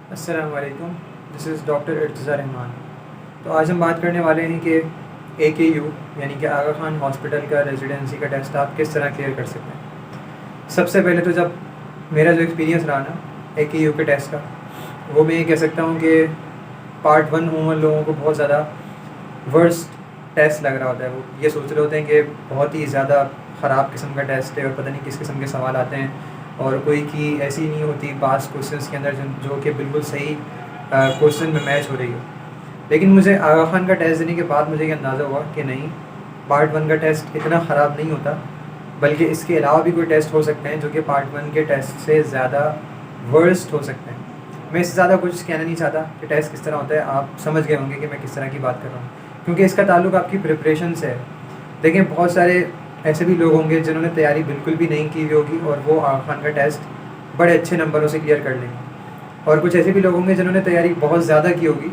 अस्सलाम वालेकुम, this is doctor इर्तिज़ा Rahman. तो आज हम बात करने वाले हैं कि AKU यानी कि आगा खान हॉस्पिटल का रेजिडेंसी का टेस्ट आप किस तरह क्लियर कर सकते हैं। सबसे पहले तो जब मेरा जो एक्सपीरियंस रहा ना AKU के टेस्ट का, वो मैं ये कह सकता हूँ कि पार्ट 1 उन लोगों को बहुत ज़्यादा वर्स्ट टेस्ट लग रहा होता है। वो ये सोच रहे होते हैं कि बहुत ही ज़्यादा ख़राब किस्म का टेस्ट है और पता नहीं किस किस्म के सवाल आते हैं, और कोई की ऐसी नहीं होती पास क्वेश्चंस के अंदर जो कि बिल्कुल सही क्वेश्चन में मैच हो रही हो। लेकिन मुझे आगा खान का टेस्ट देने के बाद मुझे ये अंदाज़ा हुआ कि नहीं, पार्ट 1 का टेस्ट इतना ख़राब नहीं होता, बल्कि इसके अलावा भी कोई टेस्ट हो सकते हैं जो कि पार्ट 1 के टेस्ट से ज़्यादा वर्स्ट हो सकते हैं। मैं इससे ज़्यादा कुछ कहना नहीं चाहता कि टेस्ट किस तरह होता है, आप समझ गए होंगे कि मैं किस तरह की बात कर रहा हूँ, क्योंकि इसका ताल्लुक आपकी प्रिपरेशन से है। देखें, बहुत सारे ऐसे भी लोग होंगे जिन्होंने तैयारी बिल्कुल भी नहीं की हुई होगी और वो आगा खान का टेस्ट बड़े अच्छे नंबरों से क्लियर कर लेंगे, और कुछ ऐसे भी लोग होंगे जिन्होंने तैयारी बहुत ज़्यादा की होगी,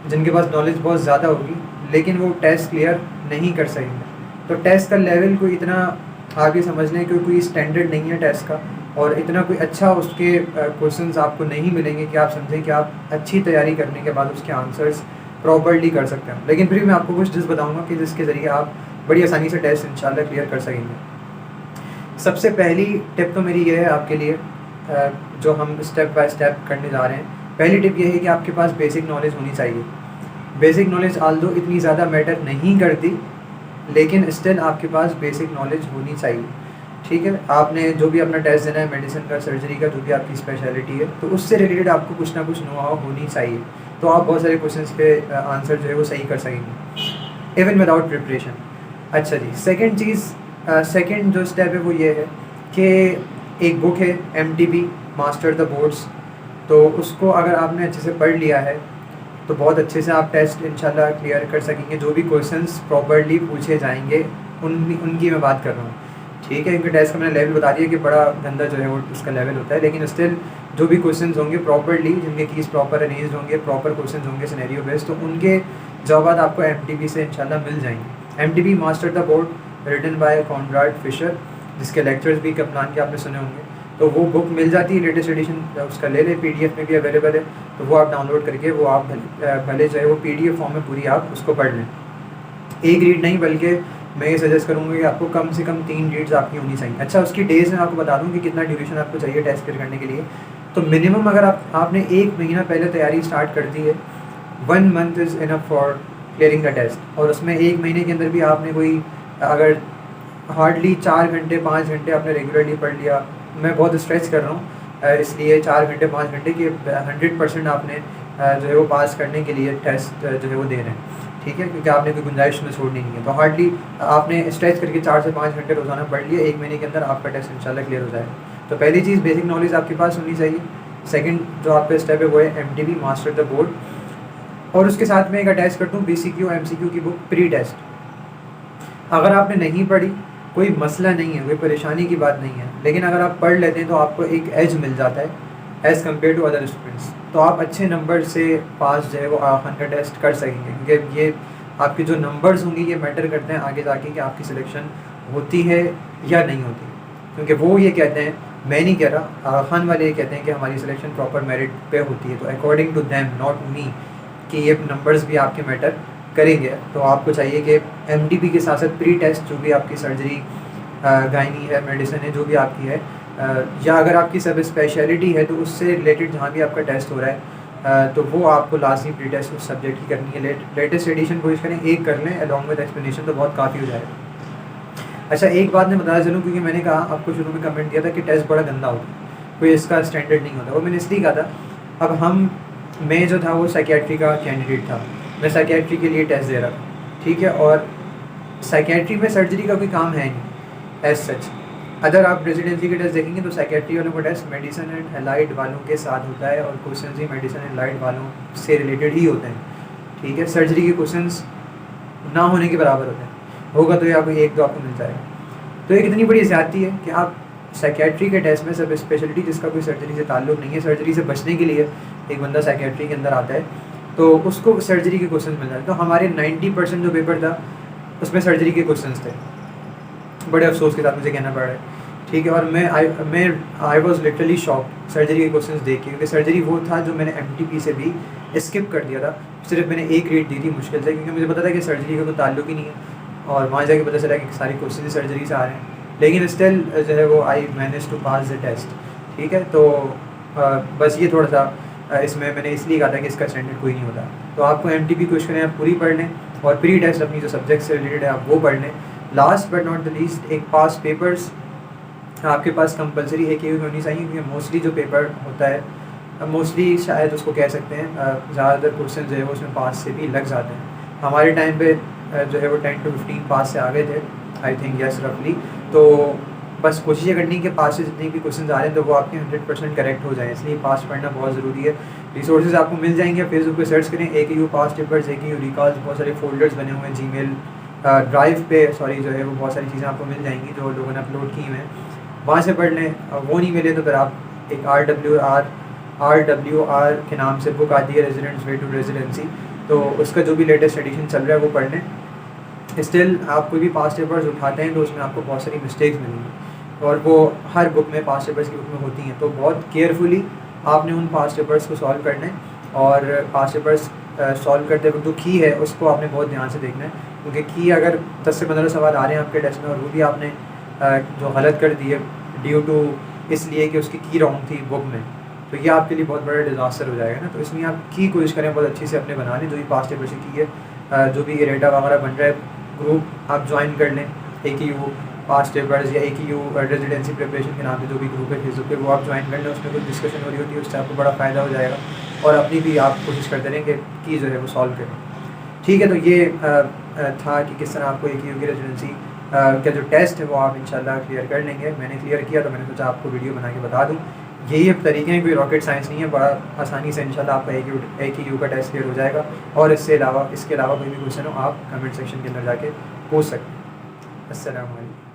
जिनके पास नॉलेज बहुत ज़्यादा होगी, लेकिन वो टेस्ट क्लियर नहीं कर सकेंगे। तो टेस्ट का लेवल कोई इतना आगे समझ लें कि कोई स्टैंडर्ड नहीं है टेस्ट का, और इतना कोई अच्छा उसके क्वेश्चंस आपको नहीं मिलेंगे कि आप समझें कि आप अच्छी तैयारी करने के बाद उसके आंसर्स प्रॉपर्ली कर सकते हैं। लेकिन फिर मैं आपको कुछ टिप्स बताऊंगा कि जिसके ज़रिए आप बड़ी आसानी से टेस्ट इंशाल्लाह क्लियर कर सकेंगे। सबसे पहली टिप तो मेरी ये है आपके लिए, जो हम स्टेप बाय स्टेप करने जा रहे हैं। पहली टिप ये है कि आपके पास बेसिक नॉलेज होनी चाहिए। बेसिक नॉलेज आल्दो इतनी ज़्यादा मैटर नहीं करती, लेकिन स्टिल आपके पास बेसिक नॉलेज होनी चाहिए। ठीक है, आपने जो भी अपना टेस्ट देना है, मेडिसिन का, सर्जरी का, जो भी आपकी स्पेशलिटी है, तो उससे रिलेटेड आपको कुछ ना कुछ नो हाउ होनी चाहिए, तो आप बहुत सारे क्वेश्चंस के आंसर जो है वो सही कर सकेंगे इवन विदाउट प्रिपरेशन। अच्छा जी, सेकंड जो स्टेप है वो ये है कि एक बुक है MTB मास्टर द बोर्ड्स, तो उसको अगर आपने अच्छे से पढ़ लिया है तो बहुत अच्छे से आप टेस्ट इंशाल्लाह क्लियर कर सकेंगे। जो भी क्वेश्चंस प्रॉपर्ली पूछे जाएंगे उनकी मैं बात कर रहा हूँ। ठीक है, क्योंकि टेस्ट का मैंने लेवल बता दिया कि बड़ा गंदा जो है वो उसका लेवल होता है, लेकिन स्टिल जो भी क्वेश्चंस होंगे प्रॉपर्ली, जिनके कीज प्रॉपर अरेंज होंगे, प्रॉपर क्वेश्चंस होंगे सिनेरियो बेस्ड, तो उनके जवाब आपको MTB से इंशाल्लाह मिल जाएंगे। MTB master the board written by Conrad Fischer, जिसके लेक्चर्स भी कप्लान के आपने सुने होंगे, तो वो बुक मिल जाती है लेटेस्ट एडिशन, उसका ले लें, PDF में भी अवेलेबल है, तो वो आप डाउनलोड करके वो आप भले चाहे वो PDF फॉर्म में पूरी आप उसको पढ़ लें। एक रीड नहीं, बल्कि मैं ये सजेस्ट करूँगा कि आपको कम से कम 3 रीड्स आपकी होनी चाहिए। अच्छा, उसकी डेज़ मैं आपको बता दूँ कि कितना ड्यूरेशन आपको चाहिए टेस्ट क्लियर करने के लिए। तो मिनिमम अगर आपने 1 महीना पहले तैयारी स्टार्ट कर दी है, 1 month is enough for clearing the test, और उसमें 1 महीने के अंदर भी आपने कोई अगर हार्डली 4 घंटे 5 घंटे आपने रेगुलरली पढ़ लिया, मैं बहुत स्ट्रेच कर रहा हूँ इसलिए 4 घंटे 5 घंटे की 100% आपने जो है वो पास करने के लिए टेस्ट जो है वो दे रहे हैं। ठीक है, क्योंकि आपने कोई गुंजाइश में छोड़नी नहीं है, तो हार्डली आपने स्ट्रेच करके 4 से 5 घंटे रोज़ाना पढ़ लिया, 1 महीने के अंदर आपका टेस्ट इंशाल्लाह क्लियर हो जाएगा। तो पहली चीज़ बेसिक नॉलेज आपके पास होनी चाहिए। सेकंड जो आपका स्टेप है वो है MTB मास्टर द बोर्ड, और उसके साथ में एक अटैच करता हूँ BCQ MCQ की बुक प्री टेस्ट। अगर आपने नहीं पढ़ी कोई मसला नहीं है, कोई परेशानी की बात नहीं है, लेकिन अगर आप पढ़ लेते हैं तो आपको एक एज मिल जाता है as compared to other students, तो आप अच्छे नंबर से पास जो है वो आगा खान का टेस्ट कर सकेंगे, क्योंकि ये आपके जो नंबर्स होंगे ये मैटर करते हैं आगे जाके कि आपकी सिलेक्शन होती है या नहीं होती। क्योंकि वो ये कहते हैं, मैं नहीं कह रहा, आगा खान वाले ये कहते हैं कि हमारी सिलेक्शन प्रॉपर मेरिट पे होती है, तो according to them not me, कि ये नंबर्स भी आपके मैटर करेंगे। तो आपको चाहिए कि MTB के साथ साथ प्री टेस्ट जो भी आपकी सर्जरी, गायनी है, मेडिसिन है, जो भी आपकी है, या अगर आपकी सब स्पेशलिटी है तो उससे रिलेटेड जहाँ भी आपका टेस्ट हो रहा है, तो वो आपको लाजमी प्री टेस्ट उस सब्जेक्ट की करनी है। लेटेस्ट एडिशन कोशिश करें एक कर लें अलॉन्ग विद एक्सप्लेनेशन, तो बहुत काफ़ी हो जाएगा। अच्छा, एक बात मैं बताना चलूँ, क्योंकि मैंने कहा आपको शुरू में कमेंट किया था कि टेस्ट बड़ा गंदा होता है, कोई इसका स्टैंडर्ड नहीं होता, वो मैंने इसलिए कहा था। अब मैं जो था वो साइकियाट्री का कैंडिडेट था, मैं साइकियाट्री के लिए टेस्ट दे रहा था। ठीक है, और साइकियाट्री में सर्जरी का कोई काम है नहीं एज सच। अगर आप रेजिडेंसी के टेस्ट देखेंगे तो साइकियाट्री वालों का टेस्ट मेडिसिन एंड एलाइड वालों के साथ होता है, और क्वेश्चन भी मेडिसिन एंड एलाइड वालों से रिलेटेड ही होते हैं। ठीक है, सर्जरी के क्वेश्चन ना होने के बराबर होते हैं, होगा तो या कोई 1-2 आपको मिल जाएगा। तो एक इतनी बड़ी ज़्यादती है कि आप साइकियाट्री के टेस्ट में सब स्पेशलिटी जिसका कोई सर्जरी से ताल्लुक़ नहीं है, सर्जरी से बचने के लिए एक बंदा साइकियाट्री के अंदर आता है तो उसको सर्जरी के क्वेश्चन मिल जाते हैं। तो हमारे 90% जो पेपर था उसमें सर्जरी के क्वेश्चन थे, बड़े अफसोस के साथ मुझे कहना पड़ रहा है। ठीक है। और I was literally shock surgery के क्वेश्चंस देख के, क्योंकि सर्जरी वो था जो मैंने एमटीपी से भी स्किप कर दिया था। सिर्फ मैंने एक रीड दी थी मुश्किल से, क्योंकि मुझे पता था कि सर्जरी का कोई ताल्लुक ही नहीं है, और वहाँ जाके पता चला कि सारे क्वेश्चन ही सर्जरी से आ रहे हैं। लेकिन स्टिल जो है वो I manage to pass the test. ठीक है, तो बस ये थोड़ा सा इसमें मैंने इसलिए कहा था कि इसका स्टैंडर्ड कोई नहीं होता। तो आपको एमटीपी क्वेश्चन है आप पूरी पढ़ लें, और प्री टेस्ट अपनी जो सब्जेक्ट से रिलेटेड है आप वो पढ़ लें। Last but not the least, एक पास पेपर्स आपके पास कंपलसरी एक ही होनी चाहिए, क्योंकि मोस्टली जो पेपर होता है, मोस्टली शायद उसको कह सकते हैं ज़्यादातर क्वेश्चन जो है वो उसमें पास से भी लग जाते हैं। हमारे टाइम पे जो है वो 10 to 15 पास से आ गए थे, आई थिंक यस रफली। तो बस कोशिश ये करनी कि पास से जितने भी क्वेश्चन आ रहे हैं तो वो आपके 100% करेक्ट हो जाए, इसलिए पास पढ़ना बहुत ज़रूरी है। रिसोर्सेज आपको मिल जाएंगे, फेसबुक पे सर्च करें AKU पास पेपर्स, AKU रिकॉल्स, बहुत सारे फोल्डर्स बने हुए हैं जीमेल ड्राइव पे, सॉरी जो है वो बहुत सारी चीज़ें आपको मिल जाएंगी जो लोगों ने अपलोड की हुई हैं, वहाँ से पढ़ लें। वो नहीं मिले तो फिर आप एक RWR के नाम से बुक आती है, रेजिडेंट्स वे टू रेजिडेंसी, तो उसका जो भी लेटेस्ट एडिशन चल रहा है वो पढ़ लें। स्टिल आप कोई भी पास पेपर्स उठाते हैं तो उसमें आपको बहुत सारी मिस्टेक्स मिलेंगी, और वो हर बुक में पास पेपर्स की बुक में होती हैं। तो बहुत केयरफुली आपने उन पास पेपर्स को सॉल्व करना है, और पास पेपर्स सॉल्व करते वक्त जो की है उसको आपने बहुत ध्यान से देखना है, क्योंकि की अगर 10 से 15 सवाल आ रहे हैं आपके टेस्ट में और वो भी आपने जो गलत कर दी है ड्यू टू इसलिए कि उसकी की रॉन्ग थी बुक में, तो ये आपके लिए बहुत बड़ा डिज़ास्टर हो जाएगा ना। तो इसलिए आप की कोशिश करें बहुत अच्छी से अपने बना लें, जो भी पास पेपर से की है, जो भी इरेटा वगैरह बन रहा है ग्रुप आप ज्वाइन कर लें, AKU पास पेपर्स या AKU रेजिडेंसी प्रिपरेशन के नाम से जो भी ग्रुप है फेसबुक पे, वो आप ज्वाइन कर लें। उसमें कुछ डिस्कशन हो रही होती है, उससे आपको बड़ा फ़ायदा हो जाएगा, और अपनी भी आप कोशिश करते रहें कि की जो है वो सॉल्व करें। ठीक है, तो ये था कि किस तरह आपको AKU की रेजिडेंसी का जो टेस्ट है वो आप इंशाल्लाह क्लियर कर लेंगे। मैंने क्लियर किया तो मैंने सोचा आपको वीडियो बना के बता दूं। यही अब तरीके हैं, कोई रॉकेट साइंस नहीं है, बड़ा आसानी से इंशाल्लाह आपका AKU का टेस्ट क्लियर हो जाएगा। और इसके अलावा कोई भी क्वेश्चन हो आप कमेंट सेक्शन के अंदर जाके पूछ सकते हैं। अस्सलाम वालेकुम।